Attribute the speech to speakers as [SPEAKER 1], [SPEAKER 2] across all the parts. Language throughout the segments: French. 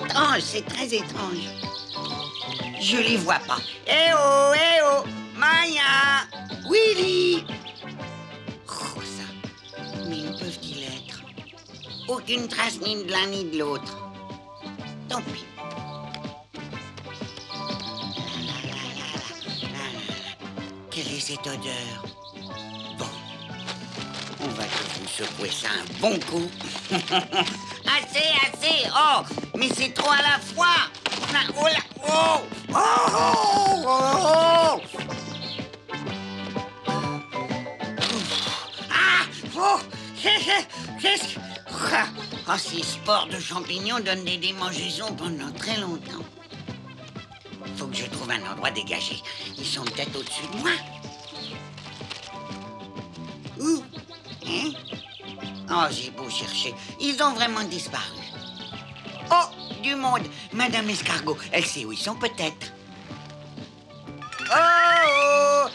[SPEAKER 1] étrange, c'est très étrange. Je les vois pas. Eh oh, Maya, Willy. Oh, ça. Mais où peuvent-ils être? Aucune trace ni de l'un ni de l'autre. Tant pis. Quelle est cette odeur? Bon, on va tous vous secouer ça un bon coup. Assez. Oh, mais c'est trop à la fois. Oh là, oh. Ah, oh, qu'est-ce que... Ah, ces spores de champignons donnent des démangeaisons pendant très longtemps. Faut que je trouve un endroit dégagé. Ils sont peut-être au-dessus de moi. Où? Hein? Oh, j'ai beau chercher. Ils ont vraiment disparu. Oh, du monde. Madame Escargot, elle sait où ils sont peut-être. Oh.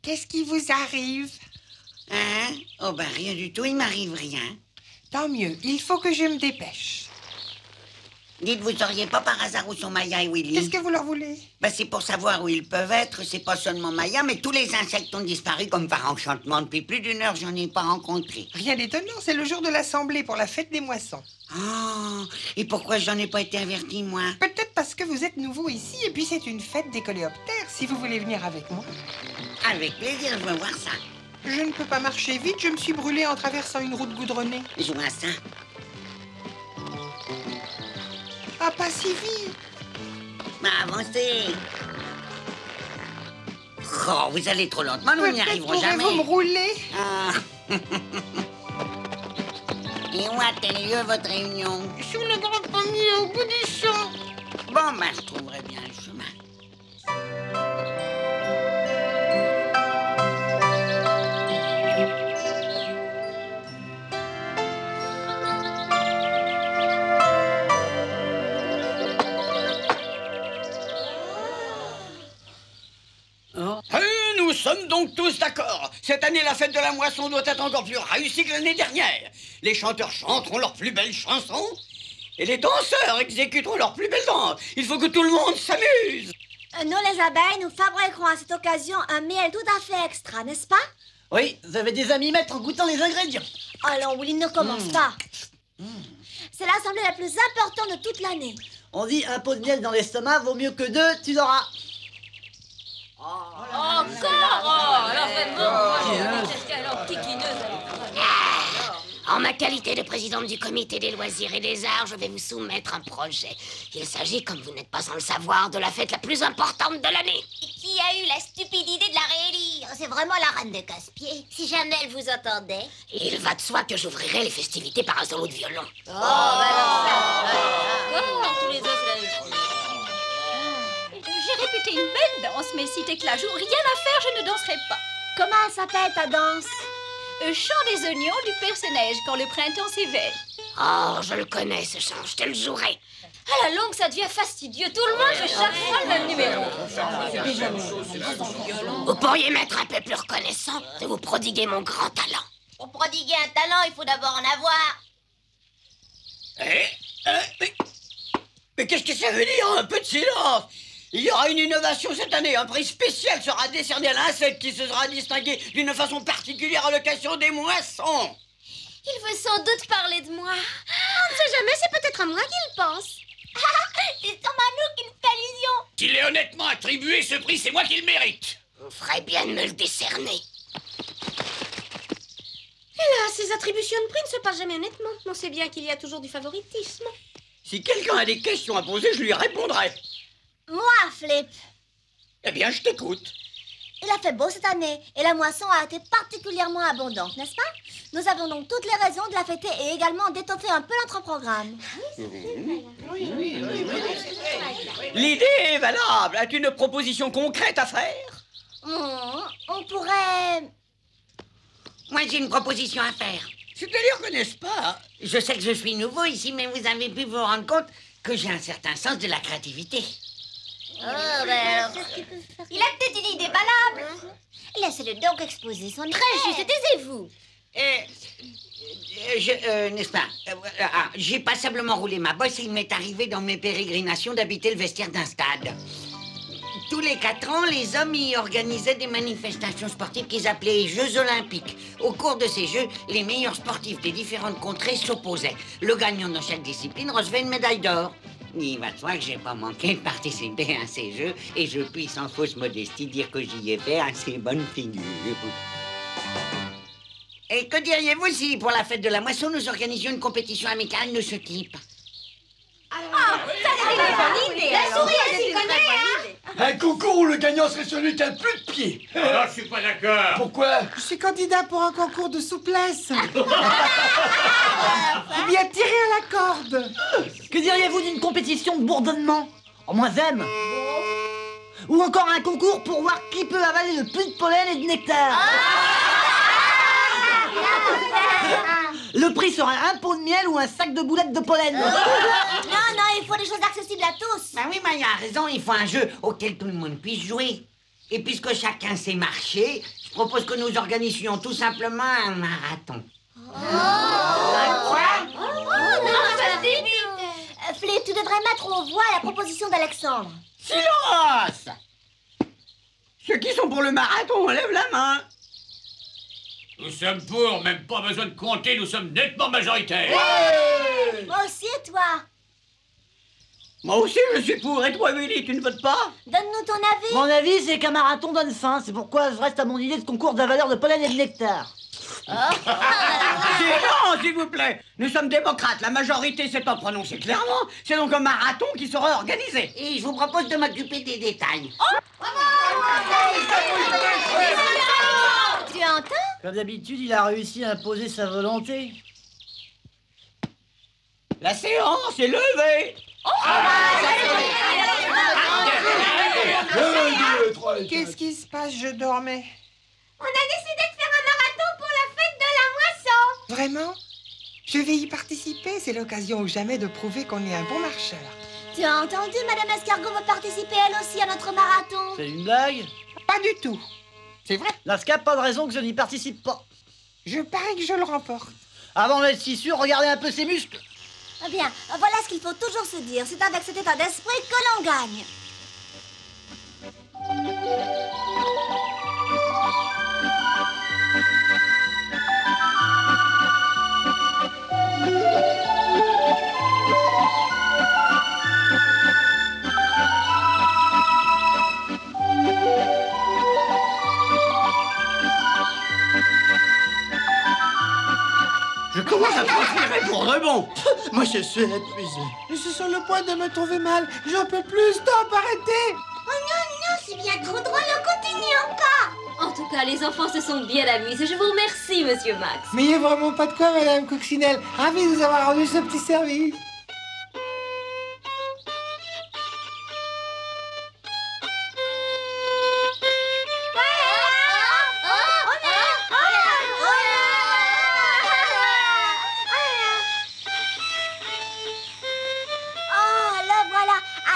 [SPEAKER 2] Qu'est-ce qui vous arrive?
[SPEAKER 1] Hein? Oh, ben rien du tout, il m'arrive rien.
[SPEAKER 2] Tant mieux, il faut que je me dépêche.
[SPEAKER 1] Dites, vous sauriez pas par hasard où sont Maya et Willy?
[SPEAKER 2] Qu'est-ce que vous leur voulez?
[SPEAKER 1] Ben, c'est pour savoir où ils peuvent être. C'est pas seulement Maya, mais tous les insectes ont disparu comme par enchantement. Depuis plus d'une heure, j'en ai pas rencontré.
[SPEAKER 2] Rien d'étonnant, c'est le jour de l'assemblée pour la fête des moissons.
[SPEAKER 1] Ah, et pourquoi j'en ai pas été averti, moi?
[SPEAKER 2] Peut-être parce que vous êtes nouveau ici et puis c'est une fête des coléoptères. Si vous voulez venir avec moi.
[SPEAKER 1] Avec plaisir, je veux voir ça.
[SPEAKER 2] Je ne peux pas marcher vite, je me suis brûlée en traversant une route goudronnée.
[SPEAKER 1] Je vois ça.
[SPEAKER 2] Ah, pas si vite.
[SPEAKER 1] Avancez. Oh, vous allez trop lentement, nous n'y arriverons jamais.
[SPEAKER 2] Pourrez-vous me rouler?
[SPEAKER 1] Ah. Et où a-t-elle lieu votre réunion?
[SPEAKER 2] Sur le grand pommier au bout du champ.
[SPEAKER 1] Bon, ben, je trouverai bien le chemin.
[SPEAKER 3] Nous sommes donc tous d'accord. Cette année, la fête de la moisson doit être encore plus réussie que l'année dernière. Les chanteurs chanteront leurs plus belles chansons et les danseurs exécuteront leurs plus belles danses. Il faut que tout le monde s'amuse.
[SPEAKER 4] Nous, les abeilles, nous fabriquerons à cette occasion un miel tout à fait extra, n'est-ce pas?
[SPEAKER 5] Oui, vous avez des amis maîtres en goûtant les ingrédients.
[SPEAKER 4] Allons, Willy, ne commence pas. C'est l'assemblée la plus importante de toute l'année.
[SPEAKER 5] On dit un pot de miel dans l'estomac vaut mieux que deux, tu l'auras.
[SPEAKER 6] Encore. Oh, alors vraiment,
[SPEAKER 7] En ma qualité de présidente du comité des loisirs et des arts, je vais vous soumettre un projet. Il s'agit, comme vous n'êtes pas sans le savoir, de la fête la plus importante de l'année.
[SPEAKER 4] Qui a eu la stupide idée de la réélire? C'est vraiment la reine des casse-pieds. Si jamais elle vous entendait.
[SPEAKER 7] Il va de soi que j'ouvrirai les festivités par un solo de violon.
[SPEAKER 6] tous les autres, c'est la même chose.
[SPEAKER 8] J'ai répété une belle danse, mais si t'éclates, rien à faire, je ne danserai pas.
[SPEAKER 4] Comment elle s'appelle ta danse?
[SPEAKER 8] Chant des oignons du Perce-Neige quand le printemps s'éveille.
[SPEAKER 7] Oh, je le connais ce chant, je te le jouerai.
[SPEAKER 6] À la longue, ça devient fastidieux. Tout le monde fait chaque fois le même numéro.
[SPEAKER 7] Vous pourriez m'être un peu plus reconnaissant de vous prodiguer mon grand talent.
[SPEAKER 4] Pour prodiguer un talent, il faut d'abord en avoir.
[SPEAKER 3] Mais qu'est-ce que ça veut dire? Un peu de silence. Il y aura une innovation cette année. Un prix spécial sera décerné à l'insecte qui se sera distingué d'une façon particulière à l'occasion des moissons.
[SPEAKER 6] Il veut sans doute parler de moi.
[SPEAKER 4] On ne sait jamais, c'est peut-être à moi qu'il pense. C'est sûrement nous qui nous allusion.
[SPEAKER 3] S'il est honnêtement attribué ce prix, c'est moi qui le mérite.
[SPEAKER 7] Vous ferez bien de me le décerner.
[SPEAKER 6] Hélas, ces attributions de prix ne se passent jamais honnêtement. On sait bien qu'il y a toujours du favoritisme.
[SPEAKER 3] Si quelqu'un a des questions à poser, je lui répondrai.
[SPEAKER 4] Moi, Flip.
[SPEAKER 3] Eh bien, je t'écoute.
[SPEAKER 4] Il a fait beau cette année et la moisson a été particulièrement abondante, n'est-ce pas? Nous avons donc toutes les raisons de la fêter et également d'étoffer un peu notre programme.
[SPEAKER 3] L'idée est valable. As-tu une proposition concrète à faire?
[SPEAKER 4] On pourrait...
[SPEAKER 1] Moi, j'ai une proposition à faire.
[SPEAKER 3] C'est-à-dire que, n'est-ce pas?
[SPEAKER 1] Je sais que je suis nouveau ici, mais vous avez pu vous rendre compte que j'ai un certain sens de la créativité.
[SPEAKER 4] Oh, ben alors... Il a peut-être une idée valable. Laissez-le donc exposer son idée.
[SPEAKER 6] Très juste, taisez-vous.
[SPEAKER 1] N'est-ce pas j'ai passablement roulé ma bosse et il m'est arrivé dans mes pérégrinations d'habiter le vestiaire d'un stade. Tous les 4 ans, les hommes y organisaient des manifestations sportives qu'ils appelaient les Jeux Olympiques. Au cours de ces Jeux, les meilleurs sportifs des différentes contrées s'opposaient. Le gagnant dans chaque discipline recevait une médaille d'or. Il va de soi que j'ai pas manqué de participer à ces Jeux et je puis sans fausse modestie dire que j'y ai fait assez bonne figure. Et que diriez-vous si, pour la fête de la moisson, nous organisions une compétition amicale de ce type?
[SPEAKER 4] La souris, elle s'y connaît, hein?
[SPEAKER 9] Un concours où le gagnant serait celui qui a le plus de pieds.
[SPEAKER 10] Non, je suis pas d'accord.
[SPEAKER 9] Pourquoi?
[SPEAKER 11] Je suis candidat pour un concours de souplesse. Ou bien tirer à la corde.
[SPEAKER 5] Que diriez-vous d'une compétition de bourdonnement? En moins M. Ou encore un concours pour voir qui peut avaler le plus de pollen et de nectar. Le prix sera un pot de miel ou un sac de boulettes de pollen.
[SPEAKER 4] Non, il faut des choses accessibles à tous.
[SPEAKER 1] Ben oui, Maya a raison, il faut un jeu auquel tout le monde puisse jouer. Et puisque chacun sait marcher, je propose que nous organisions tout simplement un marathon.
[SPEAKER 4] Flip, tu devrais mettre aux voix la proposition d'Alexandre.
[SPEAKER 3] Silence! Ceux qui sont pour le marathon, lève la main.
[SPEAKER 10] Nous sommes pour, même pas besoin de compter, nous sommes nettement majoritaires.
[SPEAKER 4] Moi aussi, et toi?
[SPEAKER 3] Moi aussi, je suis pour. Et toi, Willy, tu ne votes pas?
[SPEAKER 4] Donne-nous ton avis.
[SPEAKER 5] Mon avis, c'est qu'un marathon donne faim. C'est pourquoi je reste à mon idée de concours d'avaleur de pollen et de nectar.
[SPEAKER 3] Silence, s'il vous plaît. Nous sommes démocrates. La majorité s'étant prononcée clairement, c'est donc un marathon qui sera organisé.
[SPEAKER 1] Et je vous propose de m'occuper des détails.
[SPEAKER 4] Tu entends?
[SPEAKER 5] Comme d'habitude, il a réussi à imposer sa volonté.
[SPEAKER 3] La séance est levée.
[SPEAKER 11] Qu'est-ce qui se passe? Je dormais.
[SPEAKER 4] On a décidé de faire un marathon pour la fête de la moisson.
[SPEAKER 11] Vraiment? Je vais y participer. C'est l'occasion ou jamais de prouver qu'on est un bon marcheur.
[SPEAKER 4] Tu as entendu, Madame Escargot va participer elle aussi à notre marathon.
[SPEAKER 5] C'est une blague?
[SPEAKER 11] Pas du tout. C'est vrai.
[SPEAKER 5] Dans ce cas, pas de raison que je n'y participe pas.
[SPEAKER 11] Je parie que je le remporte.
[SPEAKER 5] Avant d'être si sûr, regardez un peu ses muscles.
[SPEAKER 4] Eh bien, voilà ce qu'il faut toujours se dire. C'est avec cet état d'esprit que l'on gagne.
[SPEAKER 3] Je commence à transpirer pour de bon.
[SPEAKER 9] Moi, je suis épuisé.
[SPEAKER 11] Je suis sur le point de me trouver mal. J'en peux plus. Stop, arrêtez.
[SPEAKER 4] Oh non, c'est bien trop drôle. On continue encore.
[SPEAKER 6] En tout cas, les enfants se sont bien amusés. Je vous remercie, Monsieur Max.
[SPEAKER 11] Mais il n'y a vraiment pas de quoi, Madame Coccinelle. Ravi de vous avoir rendu ce petit service.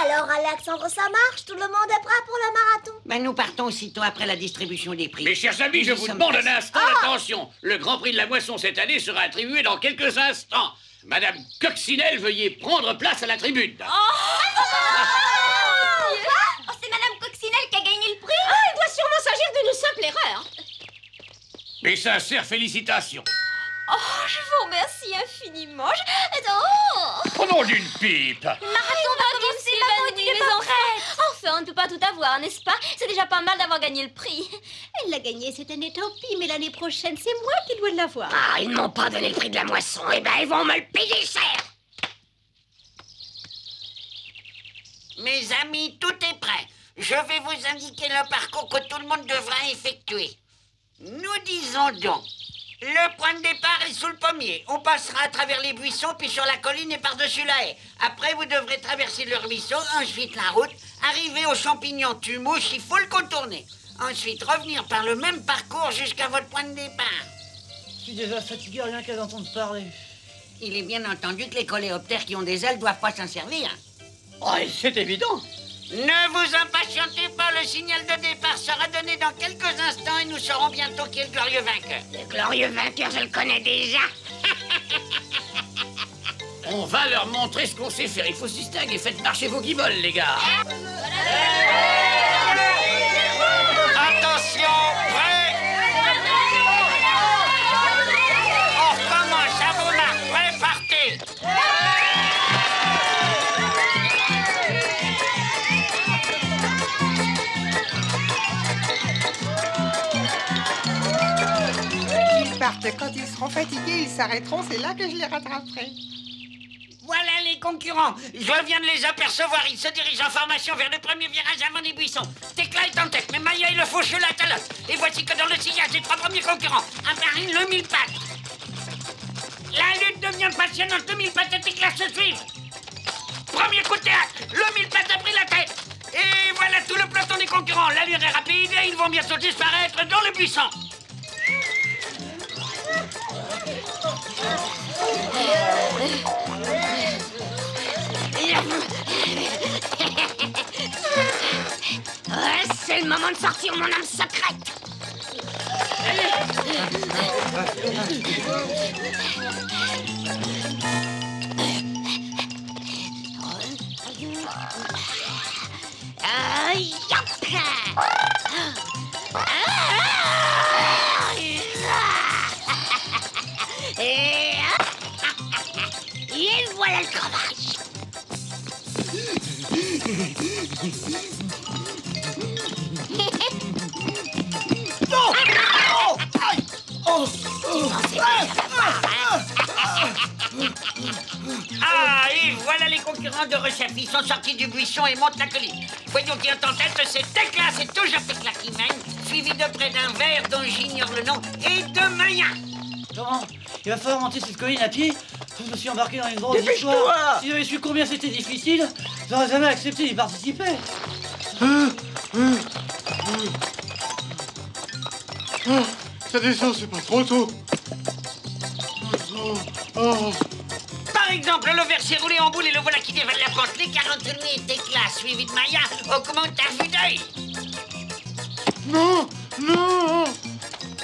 [SPEAKER 4] Alors, Alexandre, ça marche? Tout le monde est prêt pour le marathon?
[SPEAKER 1] Ben, nous partons aussitôt après la distribution des prix.
[SPEAKER 10] Mes chers amis, je vous demande un instant d'attention. Le Grand Prix de la Moisson cette année sera attribué dans quelques instants. Madame Coccinelle, veuillez prendre place à la tribune.
[SPEAKER 4] C'est Madame Coccinelle qui a gagné le prix?
[SPEAKER 6] Il doit sûrement s'agir d'une simple erreur.
[SPEAKER 10] Mes sincères félicitations.
[SPEAKER 6] Je vous remercie infiniment.
[SPEAKER 10] Au nom d'une pipe.
[SPEAKER 6] Marathon va commencer, ma faute, il est pas prêt. Enfin, on ne peut pas tout avoir, n'est-ce pas? C'est déjà pas mal d'avoir gagné le prix.
[SPEAKER 8] Elle l'a gagné cette année, tant pis, mais l'année prochaine, c'est moi qui dois l'avoir.
[SPEAKER 7] Ah, ils ne m'ont pas donné le prix de la moisson. Eh ben, ils vont me le payer cher.
[SPEAKER 1] Mes amis, tout est prêt. Je vais vous indiquer le parcours que tout le monde devra effectuer. Nous disons donc, le point de départ est sous le pommier. On passera à travers les buissons, puis sur la colline et par-dessus la haie. Après, vous devrez traverser le ruisseau, ensuite la route, arriver au champignon tumouche, il faut le contourner. Ensuite, revenir par le même parcours jusqu'à votre point de départ.
[SPEAKER 5] Je suis déjà fatigué rien qu'à d'entendre parler.
[SPEAKER 1] Il est bien entendu que les coléoptères qui ont des ailes doivent pas s'en servir.
[SPEAKER 3] Oh, c'est évident. Ne vous impatientez pas, le signal de départ sera donné dans quelques instants et nous saurons bientôt qui est le glorieux vainqueur.
[SPEAKER 7] Le glorieux vainqueur, je le connais déjà.
[SPEAKER 10] On va leur montrer ce qu'on sait faire. Il faut se distinguer. Faites marcher vos guiboles, les gars.
[SPEAKER 3] Attention, prêt. On recommence, à vos marques, prêt, partez.
[SPEAKER 11] Ils partent. Quand ils seront fatigués, ils s'arrêteront. C'est là que je les rattraperai.
[SPEAKER 3] Voilà les concurrents. Je viens de les apercevoir. Ils se dirigent en formation vers le premier virage avant les buissons. Tecla est en tête, mais Maya et le faucheux la calotte. Et voici que dans le sillage des 3 premiers concurrents apparaît le mille-pattes. La lutte devient passionnante. Le mille-pattes et Tecla se suivent. Premier coup de théâtre. Le mille-pattes a pris la tête. Et voilà tout le peloton des concurrents. L'allure est rapide et ils vont bientôt disparaître dans le buisson.
[SPEAKER 7] Ouais, c'est le moment de sortir mon âme secrète. Et voilà le crevage.
[SPEAKER 9] Non! Oh!
[SPEAKER 3] Ah, et voilà les concurrents de Rechef. Ils sont sortis du buisson et montent la colline. Voyons qui est en tête, c'est Tecla, c'est toujours Tecla qui mène, suivi de près d'un verre dont j'ignore le nom, et de Maya.
[SPEAKER 5] Comment? Il va falloir monter cette colline à pied. Je me suis embarqué dans une grosse
[SPEAKER 9] Dépêche-toi!
[SPEAKER 5] histoire. Si j'avais su combien c'était difficile, j'aurais jamais accepté d'y participer.
[SPEAKER 9] Ça descend, c'est pas trop tôt.
[SPEAKER 3] Par exemple, le verre s'est roulé en boule et le voilà qui dévale la pente. Les 40 lui et Tecla, suivi de Maya, augmentent à vue d'œil.
[SPEAKER 9] Non! Non!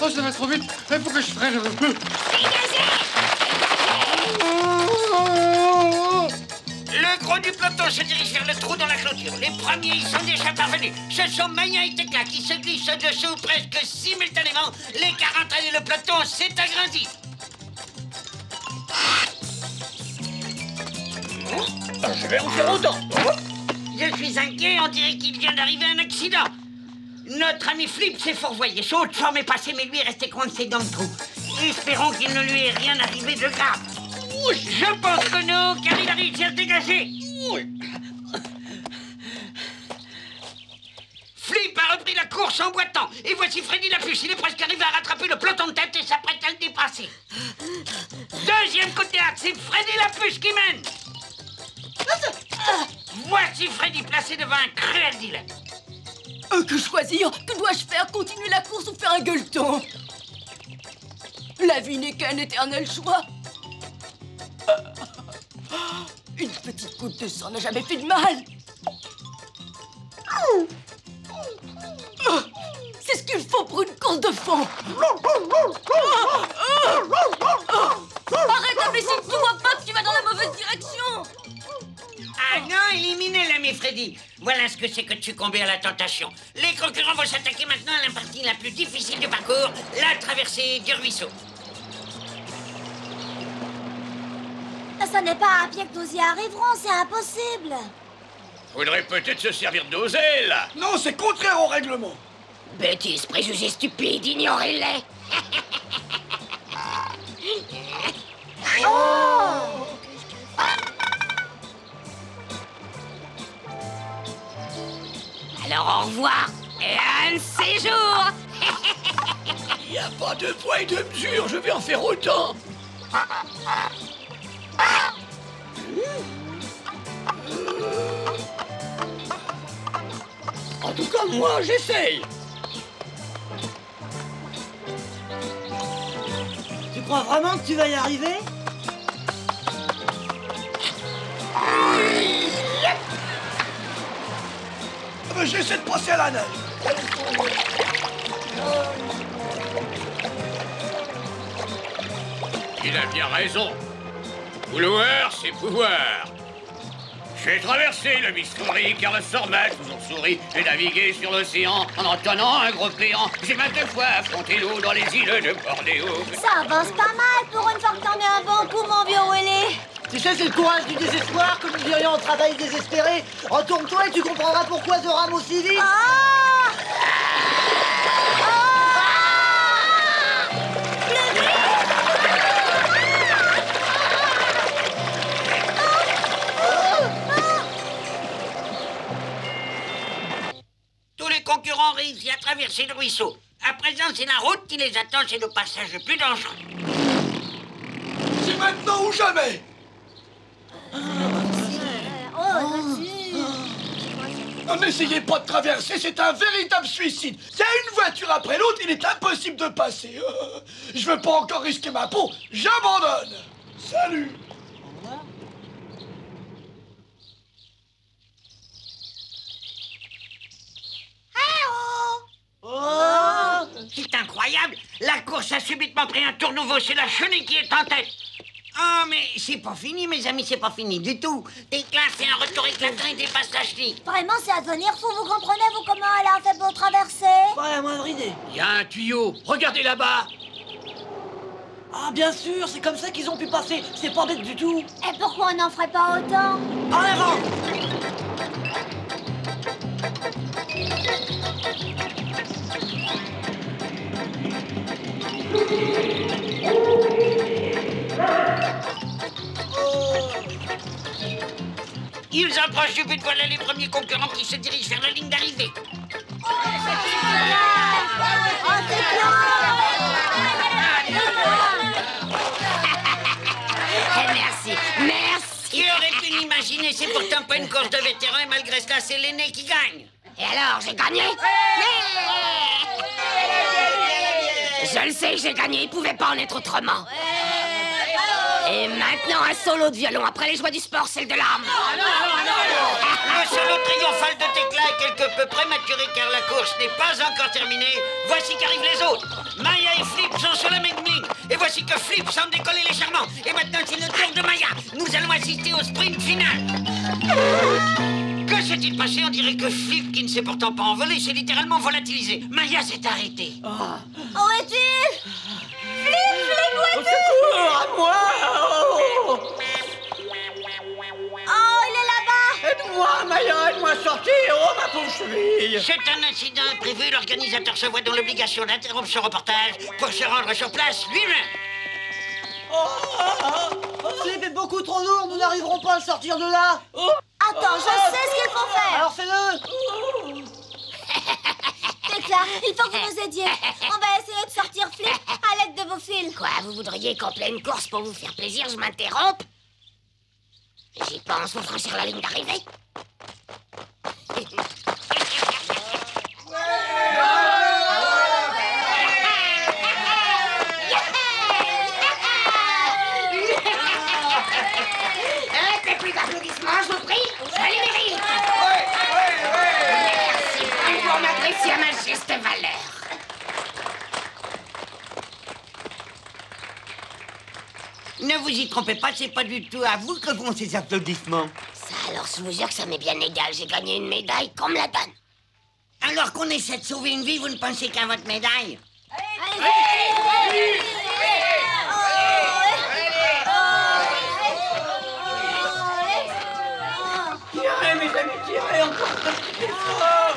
[SPEAKER 9] Oh, ça va trop vite. Il faut que je freine un peu.
[SPEAKER 3] Le gros du peloton se dirige vers le trou dans la clôture. Les premiers y sont déjà parvenus. Ce sont Maya et Tecla qui se glissent dessous presque simultanément. Les 40 et le peloton s'est agrandi.
[SPEAKER 10] Je vais en faire autant.
[SPEAKER 3] Je suis inquiet, on dirait qu'il vient d'arriver un accident. Notre ami Flip s'est fourvoyé. Son haute forme est passée, mais lui est resté coincé dans le trou. Espérons qu'il ne lui est rien arrivé de grave. Je pense que non, car il a réussi à se dégager. Flip a repris la course en boitant. Et voici Freddy Lapuce. Il est presque arrivé à rattraper le peloton de tête et s'apprête à le dépasser. Deuxième coup de théâtre, c'est Freddy Lapuce qui mène. Voici Freddy placé devant un cruel dilemme.
[SPEAKER 12] Que choisir? Que dois-je faire? Continuer la course ou faire un gueuleton? La vie n'est qu'un éternel choix. Une petite goutte de sang n'a jamais fait de mal. C'est ce qu'il faut pour une course de fond. Arrête, imbécile, tu vois pas que tu vas dans la mauvaise direction.
[SPEAKER 3] Ah non, éliminez l'ami Freddy. Voilà ce que c'est que de succomber à la tentation. Les concurrents vont s'attaquer maintenant à la partie la plus difficile du parcours, la traversée du ruisseau.
[SPEAKER 4] Ça n'est pas à pied que nous y arriverons, c'est impossible.
[SPEAKER 10] Faudrait peut-être se servir de nos ailes.
[SPEAKER 9] Non, c'est contraire au règlement.
[SPEAKER 7] Bêtises, préjugés stupides, ignorez-les. Alors au revoir et un de ces jours.
[SPEAKER 10] Il n'y a pas de poids et de mesure, je vais en faire autant. En tout cas, moi, j'essaye.
[SPEAKER 5] Tu crois vraiment que tu vas y arriver?
[SPEAKER 13] j'essaie de passer à la neige.
[SPEAKER 10] Il a bien raison. Vouloir, c'est pouvoir. J'ai traversé le Missouri, car le Sorma toujours souris. J'ai navigué sur l'océan en en tenant un gros péant. J'ai maintes fois affronté l'eau dans les îles de Bornéo.
[SPEAKER 4] Ça avance pas mal pour une fois que t'en es un bon coup, mon vieux Willy.
[SPEAKER 5] Tu sais, c'est le courage du désespoir que nous dirions au travail désespéré. Retourne-toi et tu comprendras pourquoi je rame aussi vite.
[SPEAKER 1] Tous les concurrents réussi à traverser le ruisseau. À présent, c'est la route qui les attend, c'est le passage le plus dangereux.
[SPEAKER 13] C'est maintenant ou jamais. N'essayez pas de traverser, c'est un véritable suicide. Il y a une voiture après l'autre, il est impossible de passer. Je veux pas encore risquer ma peau, j'abandonne. Salut.
[SPEAKER 1] C'est incroyable. La course a subitement pris un tour nouveau. C'est la chenille qui est en tête. Ah, mais c'est pas fini, mes amis, c'est pas fini du tout. Déclin fait un retour éclatant et dépasse la chenille.
[SPEAKER 4] Vraiment, c'est à devenir fou. Vous comprenez, vous, comment elle a fait pour traverser?
[SPEAKER 5] Pas la moindre idée.
[SPEAKER 10] Il y a un tuyau. Regardez là-bas.
[SPEAKER 5] Ah, bien sûr, c'est comme ça qu'ils ont pu passer. C'est pas bête du tout.
[SPEAKER 4] Et pourquoi on n'en ferait pas autant?
[SPEAKER 5] En avant!
[SPEAKER 1] Ils approchent du but. Voilà les premiers concurrents qui se dirigent vers la ligne d'arrivée.
[SPEAKER 7] Merci, merci.
[SPEAKER 1] Qui aurait pu l'imaginer? C'est pourtant pas une course de vétérans et malgré cela, c'est l'aîné qui gagne.
[SPEAKER 7] Et alors, j'ai gagné? Je le sais, j'ai gagné. Il pouvait pas en être autrement. Et maintenant, un solo de violon. Après les joies du sport, celle de l'âme.
[SPEAKER 1] Le solo triomphal de Tecla est quelque peu prématuré car la course n'est pas encore terminée. Voici qu'arrivent les autres. Maya et Flip sont sur la même ligne. Et voici que Flip semble décoller légèrement. Et maintenant, c'est le tour de Maya. Nous allons assister au sprint final. Que s'est-il passé? On dirait que Flip, qui ne s'est pourtant pas envolé, s'est littéralement volatilisé. Maya s'est arrêtée.
[SPEAKER 4] Où est-il? Flip, où est-il?
[SPEAKER 3] Secours, à moi!
[SPEAKER 4] Oh, il est là-bas!
[SPEAKER 3] Aide-moi, Maya, aide-moi à sortir! Oh, ma pauvre cheville!
[SPEAKER 1] C'est un incident imprévu. L'organisateur se voit dans l'obligation d'interrompre ce reportage pour se rendre sur place lui-même.
[SPEAKER 5] Flip est beaucoup trop lourd, nous n'arriverons pas à le sortir de là.
[SPEAKER 4] Attends, je sais ce qu'il faut faire.
[SPEAKER 5] Alors fais-le.
[SPEAKER 4] Tecla, il faut que vous nous aidiez. On va essayer de sortir Flip à l'aide de vos fils.
[SPEAKER 7] Quoi, vous voudriez qu'en pleine course, pour vous faire plaisir, je m'interrompe? J'y pense, vous franchir la ligne d'arrivée. Plus d'applaudissements, je vous prie, je les mérite. Merci pour m'adresser à ma juste valeur.
[SPEAKER 1] Ne vous y trompez pas, c'est pas du tout à vous que vont ces applaudissements.
[SPEAKER 7] Ça, alors, je vous jure que ça m'est bien égal. J'ai gagné une médaille, qu'on me la donne.
[SPEAKER 1] Alors qu'on essaie de sauver une vie, vous ne pensez qu'à votre médaille?
[SPEAKER 3] Tirez, mes amis, tirez encore un petit effort!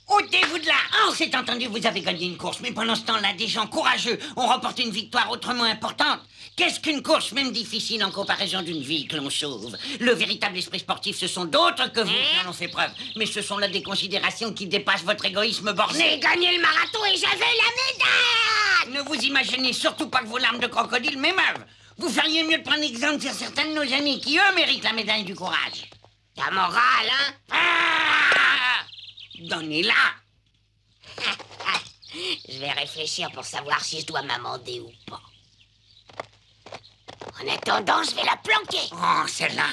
[SPEAKER 1] Ôtez-vous de là! Oh, c'est entendu, vous avez gagné une course, mais pendant ce temps-là, des gens courageux ont remporté une victoire autrement importante. Qu'est-ce qu'une course, même difficile en comparaison d'une vie que l'on sauve? Le véritable esprit sportif, ce sont d'autres que vous qui en ont fait preuve. Mais ce sont là des considérations qui dépassent votre égoïsme borné.
[SPEAKER 7] J'ai gagné le marathon et j'avais la médaille!
[SPEAKER 1] Ne vous imaginez surtout pas que vos larmes de crocodile m'émeuvent. Vous feriez mieux de prendre exemple sur certains de nos amis qui, eux, méritent la médaille du courage.
[SPEAKER 7] Ta morale, hein? Ah!
[SPEAKER 1] Donnez-la.
[SPEAKER 7] Je vais réfléchir pour savoir si je dois m'amender ou pas. En attendant, je vais la planquer.
[SPEAKER 1] Oh, celle-là.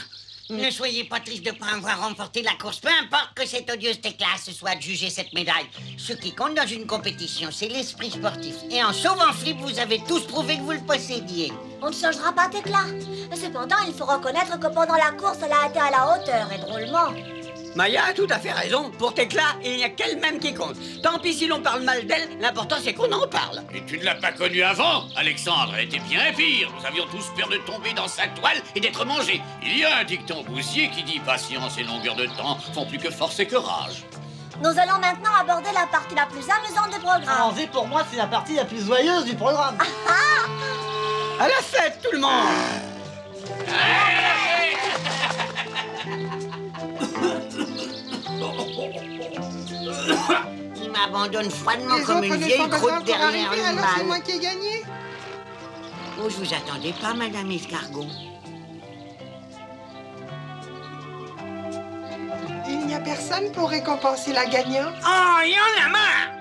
[SPEAKER 1] Ne soyez pas triste de ne pas avoir remporté la course. Peu importe que cette odieuse Tecla se soit de juger cette médaille. Ce qui compte dans une compétition, c'est l'esprit sportif. Et en sauvant Flip, vous avez tous prouvé que vous le possédiez.
[SPEAKER 4] On ne changera pas Tecla. Cependant, il faut reconnaître que pendant la course, elle a été à la hauteur, et drôlement.
[SPEAKER 3] Maya a tout à fait raison. Pour Tecla, il n'y a qu'elle-même qui compte. Tant pis si l'on parle mal d'elle, l'important c'est qu'on en parle.
[SPEAKER 10] Et tu ne l'as pas connue avant, Alexandre. Elle était bien pire. Nous avions tous peur de tomber dans sa toile et d'être mangés. Il y a un dicton boussier qui dit patience et longueur de temps font plus que force et que rage.
[SPEAKER 4] Nous allons maintenant aborder la partie la plus amusante du programme.
[SPEAKER 5] Alors, pour moi, c'est la partie la plus joyeuse du programme.
[SPEAKER 3] À la fête, tout le monde!
[SPEAKER 1] Il m'abandonne froidement
[SPEAKER 11] Les
[SPEAKER 1] comme
[SPEAKER 11] autres
[SPEAKER 1] une
[SPEAKER 11] ne
[SPEAKER 1] vieille
[SPEAKER 11] sont pas
[SPEAKER 1] croûte
[SPEAKER 11] encore
[SPEAKER 1] derrière
[SPEAKER 11] arrivés,
[SPEAKER 1] une
[SPEAKER 11] alors c'est
[SPEAKER 1] balle.
[SPEAKER 11] moi qui ai gagné.
[SPEAKER 1] Oh, je vous attendais pas, Madame Escargot.
[SPEAKER 11] Il n'y a personne pour récompenser la gagnante.
[SPEAKER 1] Oh, il y en a marre!